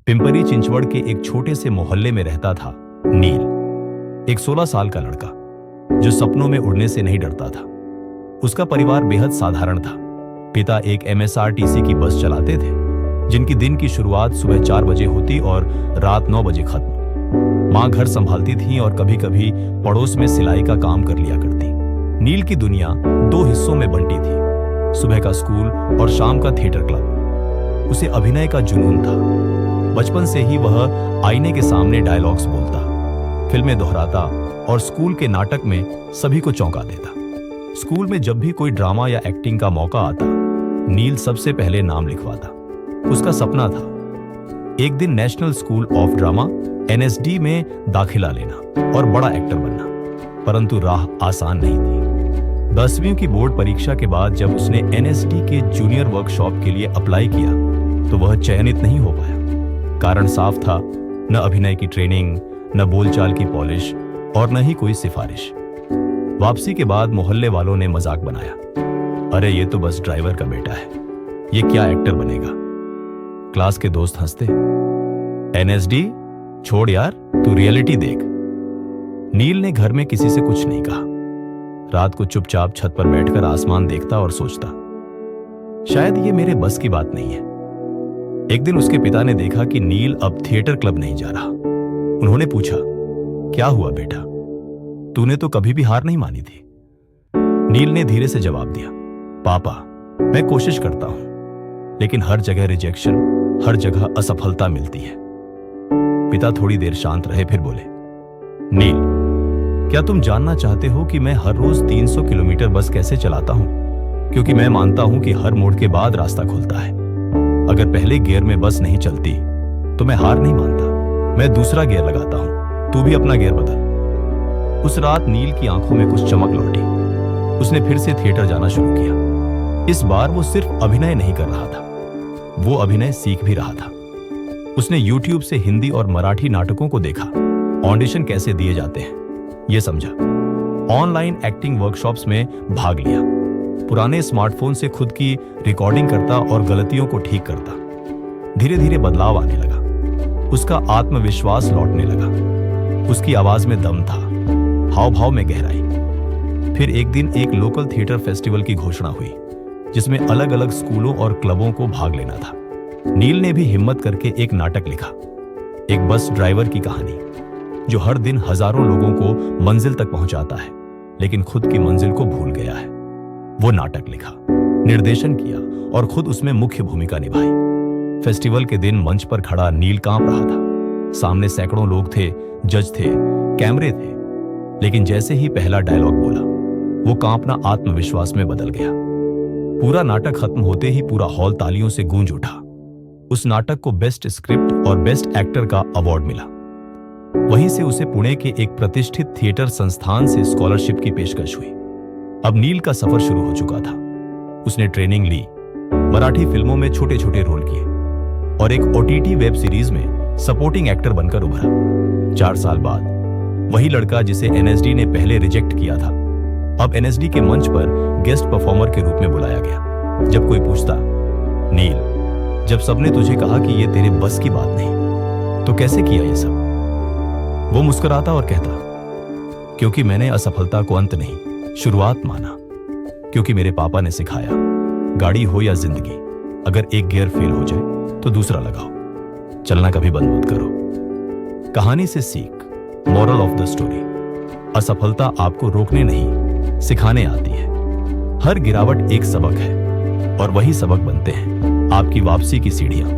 पिंपरी चिंचवड़ के एक छोटे से मोहल्ले में रहता था नील, एक 16 साल का लड़का जो सपनों में उड़ने से नहीं डरता था। उसका परिवार बेहद साधारण था। पिता एक MSRTC की बस चलाते थे, जिनकी दिन की शुरुआत सुबह 4 बजे होती और रात 9 बजे खत्म। माँ घर संभालती थी और कभी कभी पड़ोस में सिलाई का काम कर लिया करती। नील की दुनिया 2 हिस्सों में बंटी थी, सुबह का स्कूल और शाम का थिएटर क्लब। उसे अभिनय का जुनून था। बचपन से ही वह आईने के सामने डायलॉग्स बोलता, फिल्में दोहराता और स्कूल के नाटक में सभी को चौंका देता। स्कूल में जब भी कोई ड्रामा या एक्टिंग का मौका आता, नील सबसे पहले नाम लिखवाता। उसका सपना था एक दिन national school of drama NSD में दाखिला लेना और बड़ा एक्टर बनना, परंतु राह आसान नहीं थी। 10वीं की बोर्ड परीक्षा के बाद जब उसने NSD के जूनियर वर्कशॉप के लिए अप्लाई किया तो वह चयनित नहीं हो पाया। कारण साफ था, न अभिनय की ट्रेनिंग, न बोलचाल की पॉलिश और न ही कोई सिफारिश। वापसी के बाद मोहल्ले वालों ने मजाक बनाया, अरे ये तो बस ड्राइवर का बेटा है, ये क्या एक्टर बनेगा। क्लास के दोस्त हंसते, NSD छोड़ यार, तू रियलिटी देख। नील ने घर में किसी से कुछ नहीं कहा। रात को चुपचाप छत पर बैठकर आसमान देखता और सोचता, शायद ये मेरे बस की बात नहीं है। एक दिन उसके पिता ने देखा कि नील अब थिएटर क्लब नहीं जा रहा। उन्होंने पूछा, क्या हुआ बेटा, तूने तो कभी भी हार नहीं मानी थी। नील ने धीरे से जवाब दिया, पापा मैं कोशिश करता हूं, लेकिन हर जगह रिजेक्शन, हर जगह असफलता मिलती है। पिता थोड़ी देर शांत रहे, फिर बोले, नील क्या तुम जानना चाहते हो कि मैं हर रोज 300 किलोमीटर बस कैसे चलाता हूं? क्योंकि मैं मानता हूं कि हर मोड़ के बाद रास्ता खुलता है। अगर पहले गियर में बस नहीं चलती तो मैं हार नहीं मानता, मैं दूसरा गियर लगाता हूं, तू भी अपना गियर बदल। उस रात नील की आंखों में कुछ चमक लौटी। उसने फिर से थिएटर जाना शुरू किया। इस बार वो सिर्फ अभिनय नहीं कर रहा था, वो अभिनय सीख भी रहा था। उसने YouTube से हिंदी और मराठी नाटकों को देखा, ऑडिशन कैसे दिए जाते हैं ये समझा, ऑनलाइन एक्टिंग वर्कशॉप्स में भाग लिया, पुराने स्मार्टफोन से खुद की रिकॉर्डिंग करता और गलतियों को ठीक करता। धीरे धीरे बदलाव आने लगा, उसका आत्मविश्वास लौटने लगा, उसकी आवाज में दम था, हाव भाव में गहराई। फिर एक दिन एक लोकल थिएटर फेस्टिवल की घोषणा हुई, जिसमें अलग अलग स्कूलों और क्लबों को भाग लेना था। नील ने भी हिम्मत करके एक नाटक लिखा, एक बस ड्राइवर की कहानी जो हर दिन हजारों लोगों को मंजिल तक पहुंचाता है, लेकिन खुद की मंजिल को भूल गया है। वो नाटक लिखा, निर्देशन किया और खुद उसमें मुख्य भूमिका निभाई। फेस्टिवल के दिन मंच पर खड़ा नील कांप रहा था। सामने सैकड़ों लोग थे, जज थे, कैमरे थे, लेकिन जैसे ही पहला डायलॉग बोला, वो कांपना आत्मविश्वास में बदल गया। पूरा नाटक खत्म होते ही पूरा हॉल तालियों से गूंज उठा। उस नाटक को बेस्ट स्क्रिप्ट और बेस्ट एक्टर का अवार्ड मिला। वहीं से उसे पुणे के एक प्रतिष्ठित थिएटर संस्थान से स्कॉलरशिप की पेशकश हुई। अब नील का सफर शुरू हो चुका था। उसने ट्रेनिंग ली, मराठी फिल्मों में छोटे छोटे रोल किए और एक OTT वेब सीरीज में सपोर्टिंग एक्टर बनकर उभरा। 4 साल बाद वही लड़का जिसे NSD ने पहले रिजेक्ट किया था, अब NSD के मंच पर गेस्ट परफॉर्मर के रूप में बुलाया गया। जब कोई पूछता, नील जब सबने तुझे कहा कि ये तेरे बस की बात नहीं, तो कैसे किया ये सब? वो मुस्कुराता और कहता, क्योंकि मैंने असफलता को अंत नहीं, शुरुआत माना। क्योंकि मेरे पापा ने सिखाया, गाड़ी हो या जिंदगी, अगर एक गियर फेल हो जाए तो दूसरा लगाओ, चलना कभी बंद मत करो। कहानी से सीख, मॉरल ऑफ द स्टोरी, असफलता आपको रोकने नहीं, सिखाने आती है। हर गिरावट एक सबक है और वही सबक बनते हैं आपकी वापसी की सीढ़ियां।